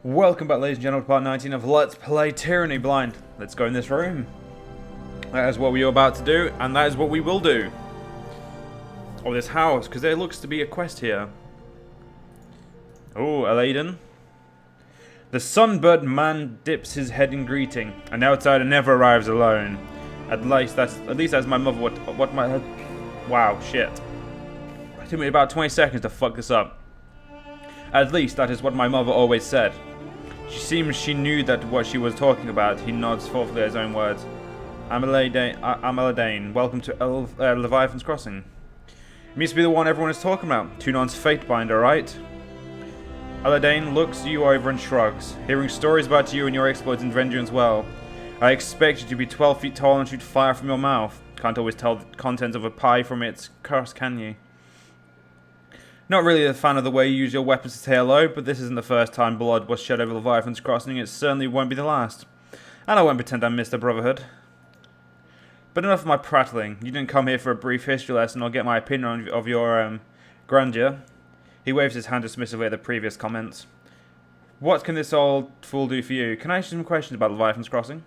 Welcome back, ladies and gentlemen, to part 19 of Let's Play Tyranny Blind. Let's go in this room. That is what we are about to do, and that is what we will do. Or this house, because there looks to be a quest here. Oh, Aladdin. The sunburnt man dips his head in greeting. An outsider never arrives alone. At least that's my mother. What my wow, shit. It took me about 20 seconds to fuck this up. At least that is what my mother always said. She seems she knew that what she was talking about. He nods thoughtfully at his own words. I'm Aladdin. Welcome to Leviathan's Crossing. It means to be the one everyone is talking about. Tunon's Fatebinder, right? Aladdin looks you over and shrugs. Hearing stories about you and your exploits and vengeance well. I expect you to be 12 feet tall and shoot fire from your mouth. Can't always tell the contents of a pie from its crust, can you? Not really a fan of the way you use your weapons to say hello, but this isn't the first time blood was shed over Leviathan's Crossing. It certainly won't be the last. And I won't pretend I missed the Brotherhood. But enough of my prattling. You didn't come here for a brief history lesson or get my opinion of your grandeur. He waves his hand dismissively at the previous comments. What can this old fool do for you? Can I ask you some questions about Leviathan's Crossing?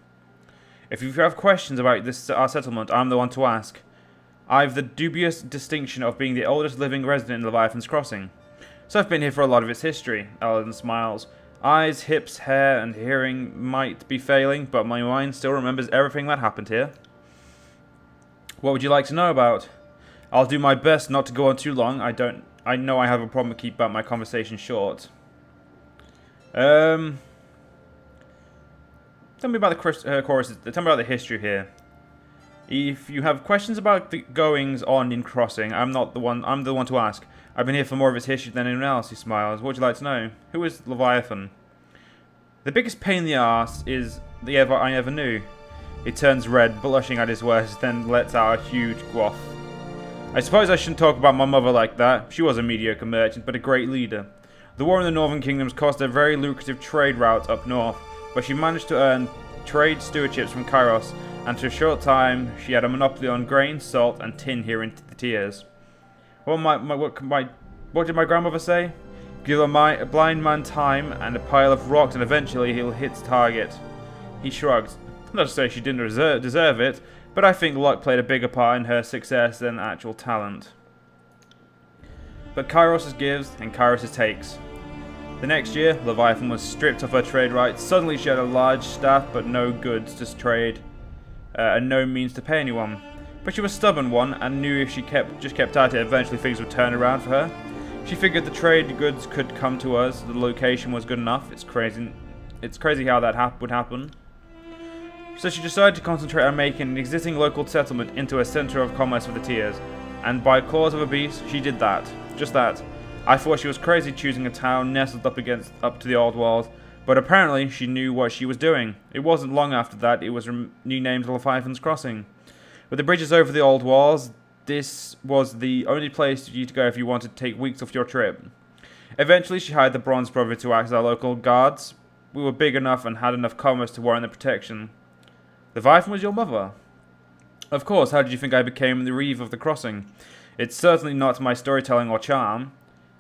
If you have questions about our settlement, I'm the one to ask. I've the dubious distinction of being the oldest living resident in Leviathan's Crossing. So I've been here for a lot of its history. Aladdin smiles. Eyes, hips, hair, and hearing might be failing, but my mind still remembers everything that happened here. What would you like to know about? I'll do my best not to go on too long. I know I have a problem to keep my conversation short. Tell me about the choruses. Tell me about the history here. If you have questions about the goings on in Crossing, I'm the one to ask. I've been here for more of its history than anyone else, he smiles. What would you like to know? Who is Leviathan? The biggest pain in the arse is I ever knew. He turns red, blushing at his words, then lets out a huge quaff. I suppose I shouldn't talk about my mother like that. She was a mediocre merchant, but a great leader. The war in the Northern Kingdoms cost her a very lucrative trade route up north, but she managed to earn trade stewardships from Kairos, and for a short time, she had a monopoly on grain, salt, and tin here in the tiers. What did my grandmother say? Give a blind man time and a pile of rocks, and eventually he'll hit his target. He shrugged. Not to say she didn't deserve it, but I think luck played a bigger part in her success than actual talent. But Kairos gives, and Kairos takes. The next year, Leviathan was stripped of her trade rights. Suddenly she had a large staff, but no goods to trade. And no means to pay anyone. But she was a stubborn one and knew if she just kept at it, eventually things would turn around for her. She figured the trade goods could come to us, the location was good enough. It's crazy how that would happen. So she decided to concentrate on making an existing local settlement into a center of commerce for the tiers. And by claws of a beast, she did that. Just that. I thought she was crazy choosing a town nestled up to the old walls. But apparently, she knew what she was doing. It wasn't long after that, it was renamed Leviathan's Crossing. With the bridges over the old walls, this was the only place for you to go if you wanted to take weeks off your trip. Eventually, she hired the Bronze Brother to act as our local guards. We were big enough and had enough commerce to warrant the protection. Leviathan was your mother. Of course, how did you think I became the Reeve of the Crossing? It's certainly not my storytelling or charm.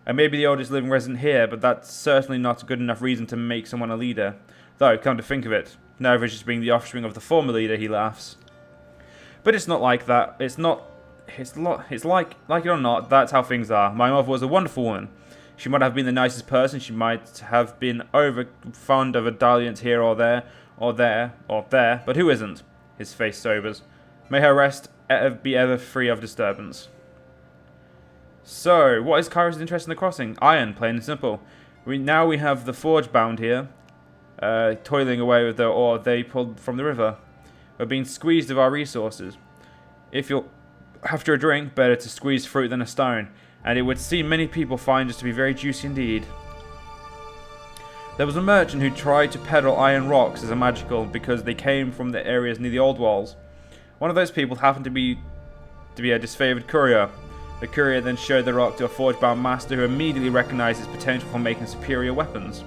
I may be the oldest living resident here, but that's certainly not a good enough reason to make someone a leader. Though, come to think of it, now of just being the offspring of the former leader, he laughs. But it's not like that. It's like it or not, that's how things are. My mother was a wonderful woman. She might have been the nicest person, she might have been over fond of a dalliance here or there, but who isn't? His face sobers. May her rest be ever free of disturbance. So, what is Kairos' interest in the crossing? Iron, plain and simple. Now we have the forge bound here, toiling away with the ore they pulled from the river. We're being squeezed of our resources. If you'll after a drink, better to squeeze fruit than a stone, and it would seem many people find us to be very juicy indeed. There was a merchant who tried to peddle iron rocks as a magical because they came from the areas near the old walls. One of those people happened to be a disfavored courier. The courier then showed the rock to a forge-bound master who immediately recognized its potential for making superior weapons.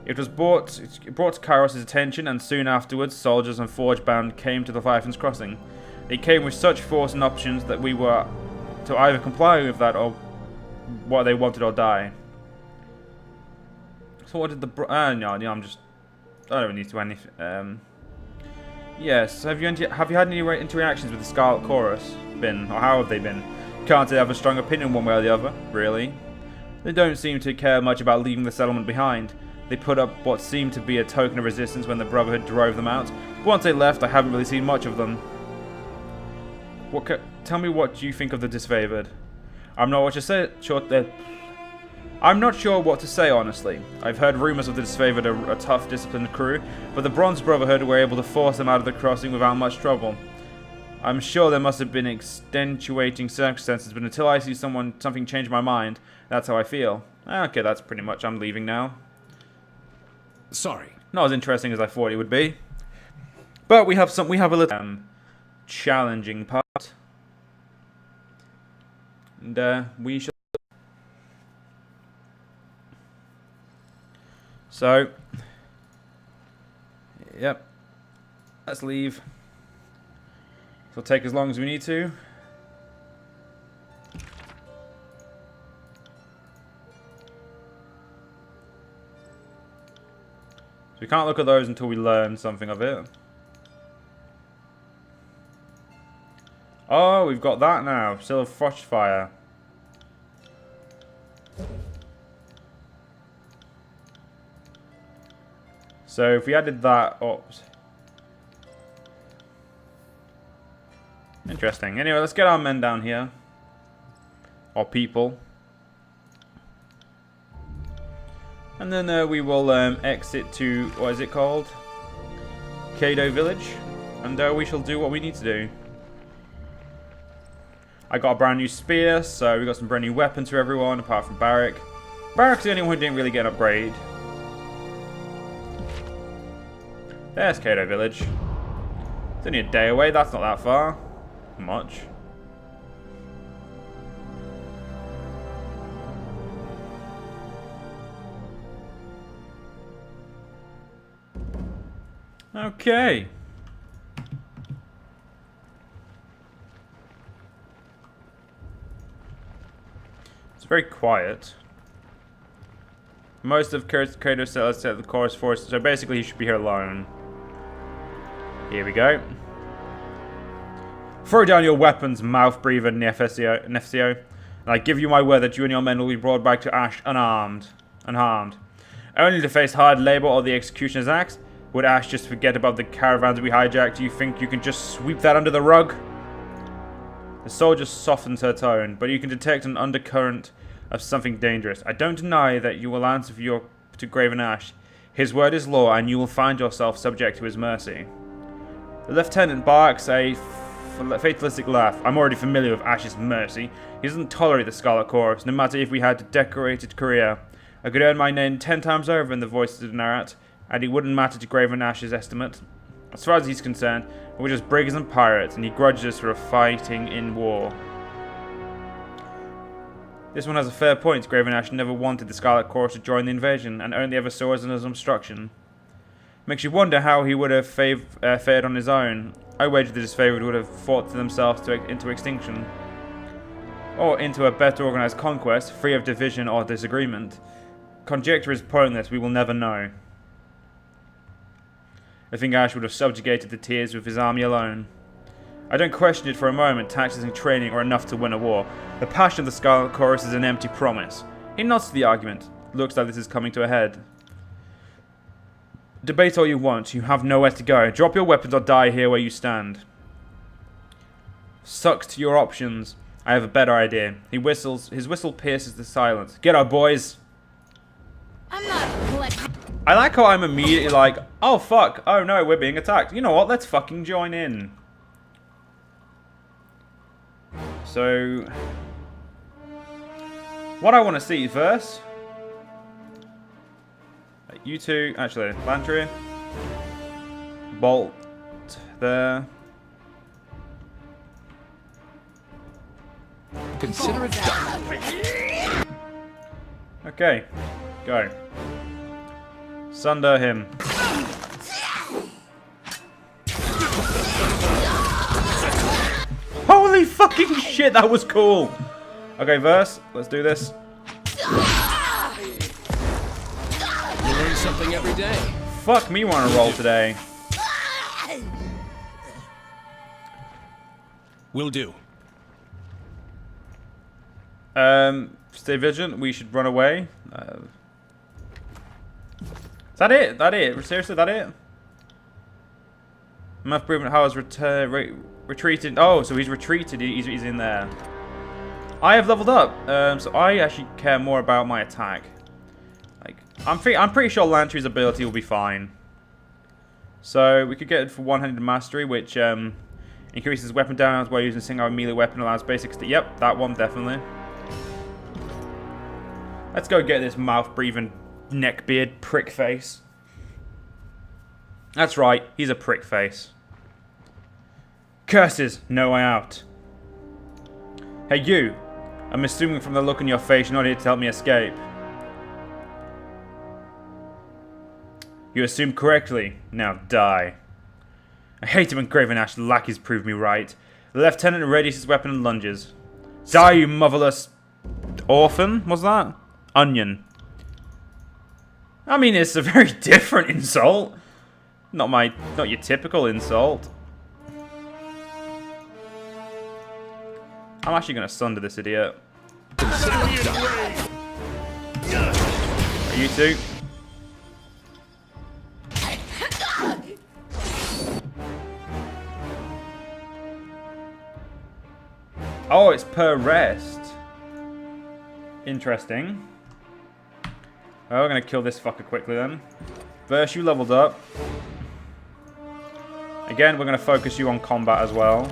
It brought to Kairos' attention, and soon afterwards, soldiers and forge-bound came to the Leviathan's Crossing. They came with such force and options that we were to either comply with that or what they wanted or die. So what did the... no, I'm just... I don't need to anything. Yes, have you had any interactions with the Scarlet Chorus been? Or how have they been? Can't they have a strong opinion one way or the other, really? They don't seem to care much about leaving the settlement behind. They put up what seemed to be a token of resistance when the Brotherhood drove them out. But once they left, I haven't really seen much of them. Tell me what you think of the disfavored. I'm not sure what to say, honestly. I've heard rumors of the disfavored are a tough, disciplined crew, but the Bronze Brotherhood were able to force them out of the crossing without much trouble. I'm sure there must have been extenuating circumstances, but until I see something change my mind, that's how I feel. Okay, that's pretty much. I'm leaving now. Sorry. Not as interesting as I thought it would be, but we have a little challenging part, and we shall. So, yep, let's leave. It'll take as long as we need to. So we can't look at those until we learn something of it. Oh, we've got that now. Still a frost fire. So if we added that up... Interesting. Anyway, let's get our men down here. Or people. And then we will exit to, what is it called? Kado Village. And we shall do what we need to do. I got a brand new spear, so we got some brand new weapons for everyone, apart from Barrack. Barrack's the only one who didn't really get an upgrade. There's Kado Village. It's only a day away, that's not that far. Much. Okay. It's very quiet. Most of Kratos settlers set the chorus force, so basically he should be here alone. Here we go. Throw down your weapons, mouth breather, Nefcio, and I give you my word that you and your men will be brought back to Ash unharmed. Only to face hard labor or the executioner's axe. Would Ash just forget about the caravans we hijacked? Do you think you can just sweep that under the rug? The soldier softens her tone, but you can detect an undercurrent of something dangerous. I don't deny that you will answer to Graven Ash. His word is law, and you will find yourself subject to his mercy. The lieutenant barks a fatalistic laugh. I'm already familiar with Ash's mercy. He doesn't tolerate the Scarlet Chorus, no matter if we had a decorated career. I could earn my name 10 times over in the voices of Narat, and it wouldn't matter to Graven Ash's estimate. As far as he's concerned, we're just brigands and pirates, and he grudges us for fighting in war. This one has a fair point. Graven Ash never wanted the Scarlet Chorus to join the invasion, and only ever saw us as an obstruction. Makes you wonder how he would have fared on his own. I wager the disfavored would have fought themselves into extinction. Or into a better organized conquest, free of division or disagreement. Conjecture is pointless, we will never know. I think Ash would have subjugated the Tears with his army alone. I don't question it for a moment. Taxes and training are enough to win a war. The passion of the Scarlet Chorus is an empty promise. He nods to the argument. Looks like this is coming to a head. Debate all you want. You have nowhere to go. Drop your weapons or die here where you stand. Sucks to your options. I have a better idea. He whistles. His whistle pierces the silence. Get up, boys. I'm not. I like how I'm immediately like, oh fuck, oh no, we're being attacked. You know what? Let's fucking join in. So, what I want to see first, you two, actually, Lantry, Bolt there. Consider it done. Okay, go. Sunder him. Holy fucking shit, that was cool. Okay, verse, let's do this. something every day. Fuck me want to roll today. Will do. Stay vigilant. We should run away. Is that it? That it? Seriously, that it? Math improvement how has retreated. Oh, so he's retreated. He's in there. I have leveled up, so I actually care more about my attack. Like, I'm pretty sure Lantry's ability will be fine. So we could get it for one-handed mastery, which increases weapon damage while using a single melee weapon. Allows basics. Yep, that one definitely. Let's go get this mouth-breathing, neckbeard prick face. That's right, he's a prick face. Curses, no way out. Hey you, I'm assuming from the look on your face you're not here to help me escape. You assumed correctly, now die. I hate it when Graven-Ash lackeys prove me right. The lieutenant readies his weapon and lunges. Die, you motherless orphan, was that? Onion. I mean, it's a very different insult. Not your typical insult. I'm actually gonna sunder this idiot. Are you two? Oh, it's per rest. Interesting. Oh, we're gonna kill this fucker quickly then. Verse, you leveled up. Again, we're gonna focus you on combat as well.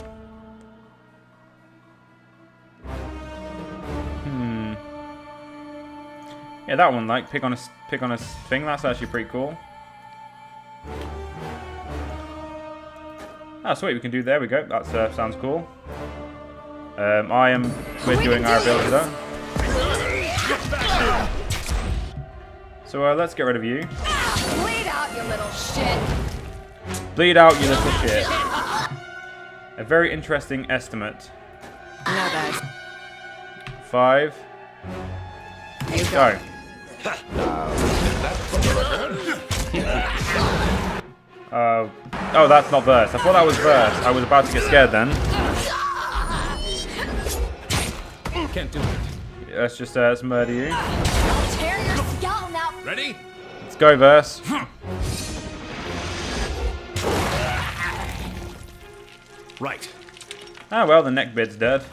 Yeah, that one, like pick on a thing. That's actually pretty cool. Oh, sweet, we can do. There we go. That sounds cool. We're doing our ability though. So let's get rid of you. Bleed out, you little shit. Bleed out, you little shit. A very interesting estimate. No, guys. 5. Go. Oh, that's not verse. I thought that was verse. I was about to get scared then. Can't do it. Let's just let's murder you. Tear your skeleton out. Ready? Let's go, verse. Right. Oh well, the neckbeard's dead.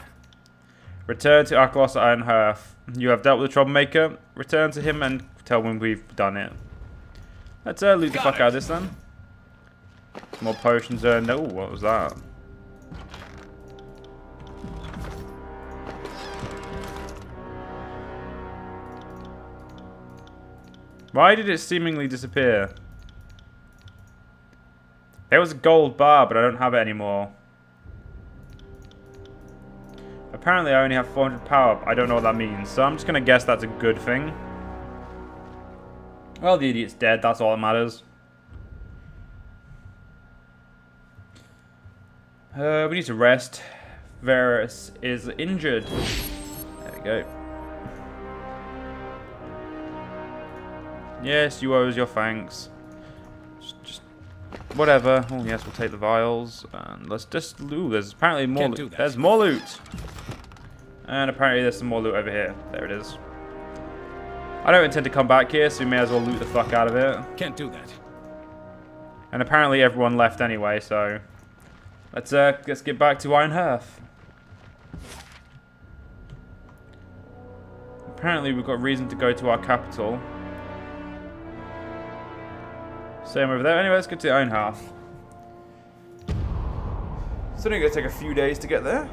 Return to Archlos Iron Hearth. You have dealt with the troublemaker. Return to him and tell him we've done it. Let's loot the fuck out of this then. More potions. No, what was that? Why did it seemingly disappear? There was a gold bar, but I don't have it anymore. Apparently I only have 400 power. I don't know what that means, so I'm just going to guess that's a good thing. Well, the idiot's dead. That's all that matters. We need to rest. Varus is injured. There we go. Yes, you owe us your thanks. Just whatever. Oh yes, we'll take the vials and let's just loot. There's apparently more. There's more loot. And apparently there's some more loot over here. There it is. I don't intend to come back here, so we may as well loot the fuck out of it. Can't do that. And apparently everyone left anyway, so let's get back to Iron Hearth. Apparently we've got reason to go to our capital. Same over there. Anyway, let's get to Iron Hearth. It's only going to take a few days to get there.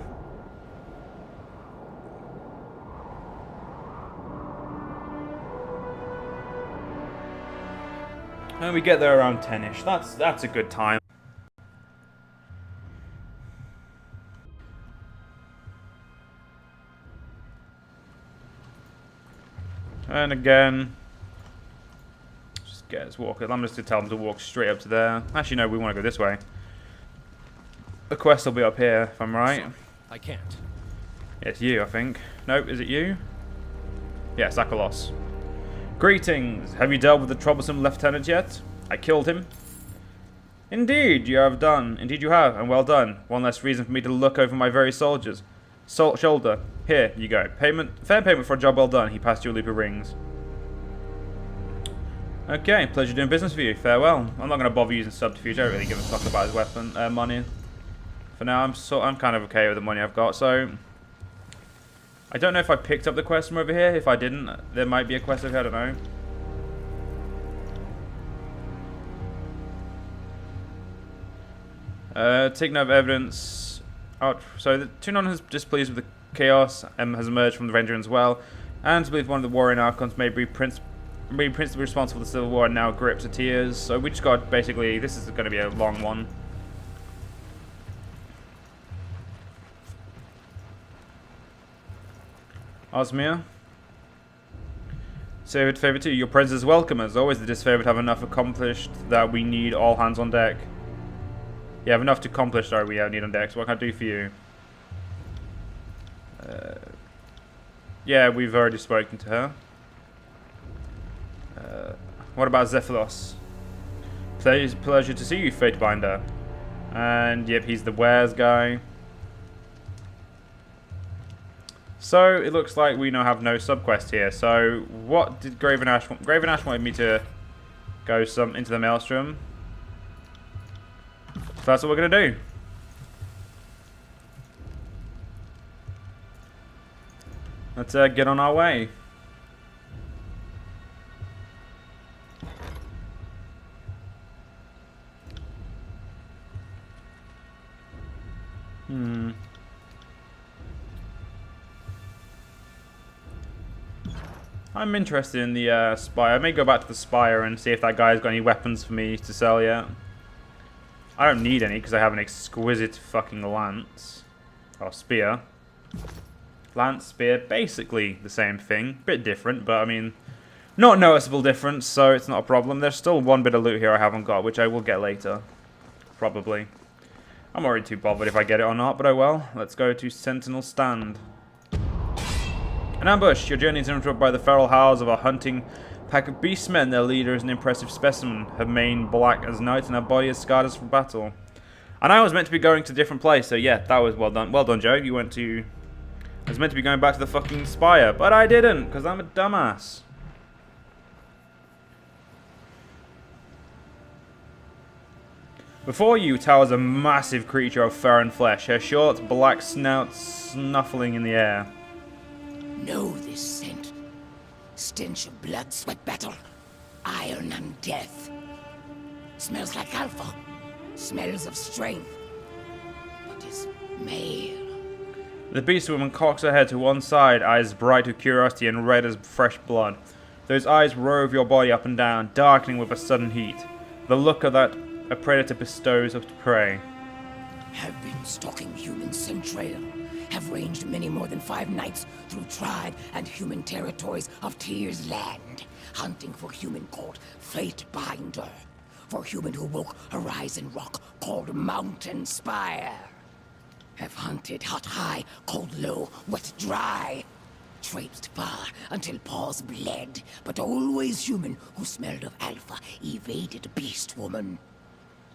And we get there around 10ish. That's a good time. And again, just get us walking. I'm just going to tell them to walk straight up to there. Actually, no, we want to go this way. The quest will be up here, if I'm right. I can't. Yeah, it's you, I think. Nope, is it you? Yes, Akalos. Greetings. Have you dealt with the troublesome lieutenant yet? I killed him. Indeed, you have done. Indeed, you have, and well done. One less reason for me to look over my very soldiers. Shoulder. Here, you go. Fair payment for a job well done. He passed you a loop of rings. Okay, pleasure doing business with you. Farewell. I'm not going to bother using subterfuge. I don't really give a fuck about his weapon money. For now, I'm kind of okay with the money I've got. So, I don't know if I picked up the quest from over here. If I didn't, there might be a quest over here. I don't know. Take note of evidence. Oh, so the Tunon is displeased with the chaos and has emerged from the Ranger as well, and to believe one of the warring Archons may be principally responsible for the Civil War and now grips the tears. So we just got basically, this is going to be a long one. Osmir. Favor 2. Your presence is welcome. As always, the disfavored have enough accomplished that we need all hands on deck. You have enough to accomplish, sorry, we need on deck. So what can I do for you? Yeah, we've already spoken to her. What about Zephylos? Pleasure to see you, Fatebinder. And yep, he's the wares guy. So it looks like we now have no subquest here. So what did Graven Ash want? Graven Ash wanted me to go into the Maelstrom. So that's what we're gonna do. Let's get on our way. I'm interested in the Spire. I may go back to the Spire and see if that guy's got any weapons for me to sell yet. I don't need any because I have an exquisite fucking lance. Or spear. Lance, spear, basically the same thing. Bit different, but I mean, not noticeable difference, so it's not a problem. There's still one bit of loot here I haven't got, which I will get later. Probably. I'm already too bothered if I get it or not, but oh well. Let's go to Sentinel Stand. An ambush. Your journey is interrupted by the feral howls of a hunting pack of beastmen. Their leader is an impressive specimen, her mane black as night and her body as scarred as from battle. And I was meant to be going to a different place, so yeah, that was well done. Well done, Joe. You went to... I was meant to be going back to the fucking Spire, but I didn't, because I'm a dumbass. Before you towers a massive creature of fur and flesh, her short black snout snuffling in the air. Know this scent. Stench of blood, sweat, battle, iron and death. Smells like alpha. Smells of strength. But is male. The beast woman cocks her head to one side, eyes bright with curiosity and red as fresh blood. Those eyes rove your body up and down, darkening with a sudden heat. The look of that a predator bestows of prey. Have been stalking human centrail. Have ranged many more than 5 nights through tribe and human territories of Tyr's land, hunting for human called Fatebinder, for human who woke horizon rock called Mountain Spire. Have hunted hot high, cold low, wet dry, traipsed far until paws bled, but always human who smelled of alpha evaded beast woman.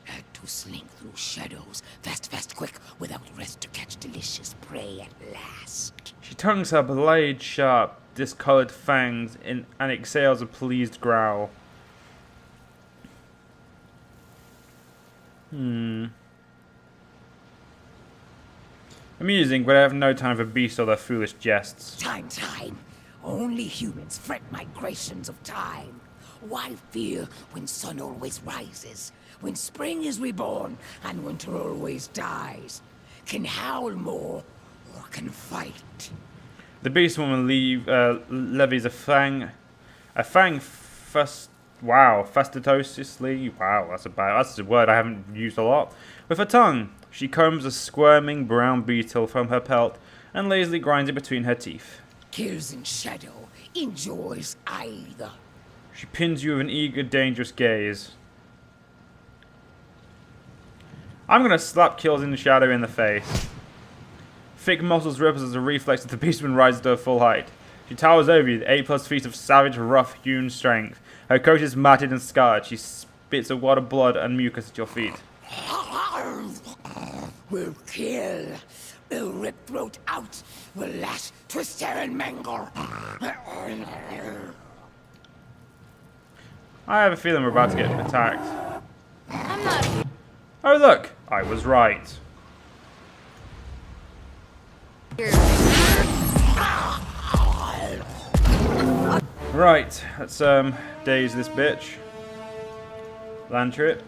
Had to slink through shadows, fast, quick, without rest to catch delicious prey at last. She tongues her blade-sharp, discolored fangs and exhales a pleased growl. Amusing, but I have no time for beasts or their foolish jests. Time. Only humans fret migrations of time. Why fear when sun always rises? When spring is reborn and winter always dies? Can howl more or can fight? The beast woman levies a fang fastidiously. Wow, that's a word I haven't used a lot. With her tongue, she combs a squirming brown beetle from her pelt and lazily grinds it between her teeth. Kills in shadow, enjoys either. She pins you with an eager, dangerous gaze. I'm gonna slap Kills in the Shadow in the face. Thick muscles ripples as a reflex as the beastman rises to her full height. She towers over you, 8+ feet of savage, rough-hewn strength. Her coat is matted and scarred. She spits a wad of blood and mucus at your feet. We'll kill. We'll rip throat out. We'll lash, twist, tear, and mangle. I have a feeling we're about to get attacked. I'm not. Oh look! I was right. Right, let's daze this bitch. Land trip.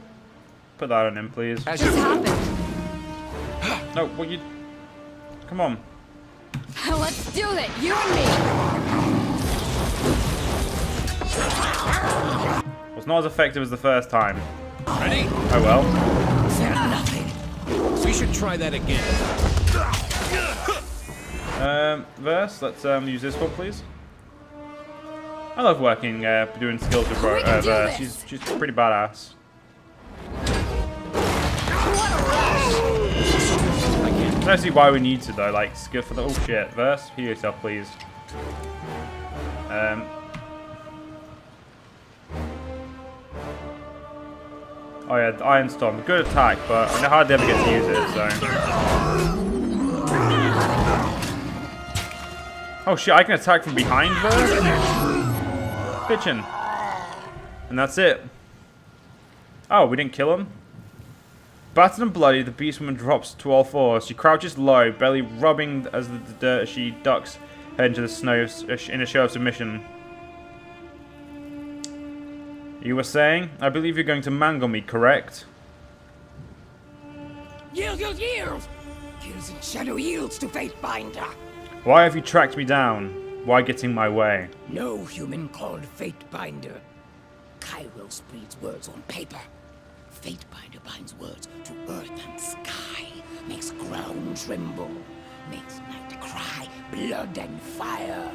Put that on him, please. As What's you happened? No, what you... Come on. Let's do it, you and me. Was not as effective as the first time. ready? Oh well. Said nothing. We should try that again. Verse, let's use this one, please. I love working, doing skills with We can do Verse. this. She's pretty badass. What a rush. I don't see why we need to though, like skill for the oh shit. Verse, heal yourself please. Oh yeah, the Iron Storm, good attack, but I hardly ever get to use it, so. Oh shit, I can attack from behind Verse? Bitchin'. And that's it. Oh, we didn't kill him? Battered and bloody, the beast woman drops to all fours. She crouches low, belly rubbing as the dirt as she ducks her into the snow in a show of submission. You were saying? I believe you're going to mangle me, correct? Yield, yield, yield! Kills in shadow yields to Fatebinder. Why have you tracked me down? Why get in my way? No human called Fatebinder. Kairos breeds words on paper. Fatebinder binds words to earth and sky. Makes ground tremble. Makes night cry. Blood and fire.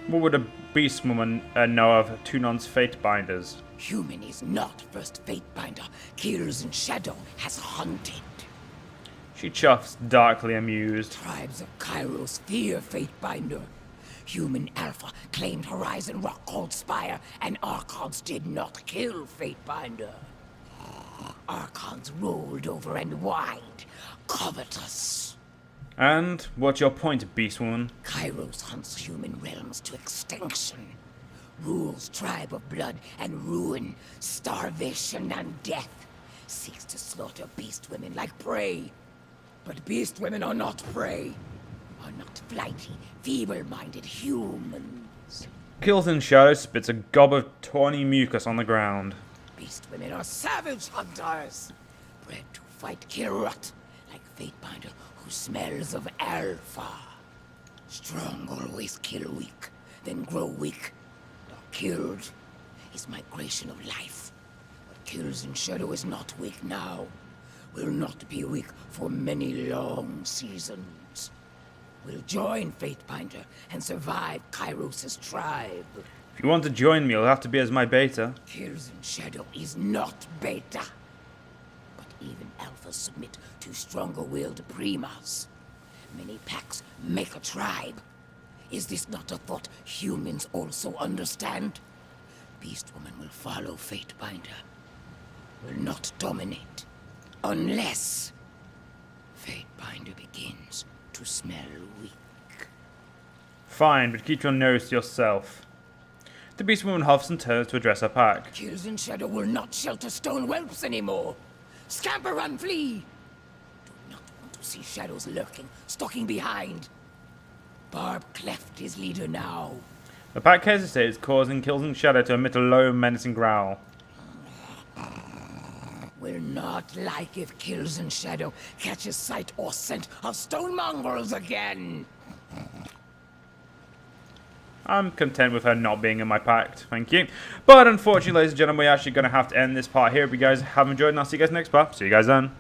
What would a beast woman know of Tunon's fate binders? Human is not first Fatebinder. Kills in shadow has hunted. She chuffs, darkly amused. Tribes of Kairos fear Fatebinder. Human Alpha claimed Horizon Rock called Spire, and Archons did not kill Fatebinder. Archons rolled over and wide, covetous. And what's your point, beast woman? Kairos hunts human realms to extinction. Rules tribe of blood and ruin, starvation and death. Seeks to slaughter beast women like prey. But beast women are not prey. Are not flighty, feeble-minded humans. Kills in shadow, spits a gob of tawny mucus on the ground. Beast women are savage hunters. Bred to fight Kirut, like Fatebinder who smells of alpha. Strong always kill weak, then grow weak. Not killed is migration of life. What kills in shadow is not weak now. Will not be weak for many long seasons. Will join Fatebinder and survive Kairos' tribe. If you want to join me, you'll have to be as my beta. Kills in shadow is not beta. But even alphas submit to stronger-willed primas. Many packs make a tribe. Is this not a thought humans also understand? Beast Woman will follow Fatebinder. Will not dominate. Unless Fatebinder begins to smell weak. Fine, but keep your nose to yourself. The beast woman huffs and turns to address her pack. Kills in shadow will not shelter stone whelps anymore. Scamper and flee! Do not want to see shadows lurking, stalking behind. Barb Cleft is leader now. The pack hesitates, causing Kills in Shadow to emit a low, menacing growl. Will not like if Kills in Shadow catches sight or scent of stone mongrels again. I'm content with her not being in my pact, thank you. But unfortunately, ladies and gentlemen, we're actually going to have to end this part here. If you guys have enjoyed, and I'll see you guys next part. See you guys then.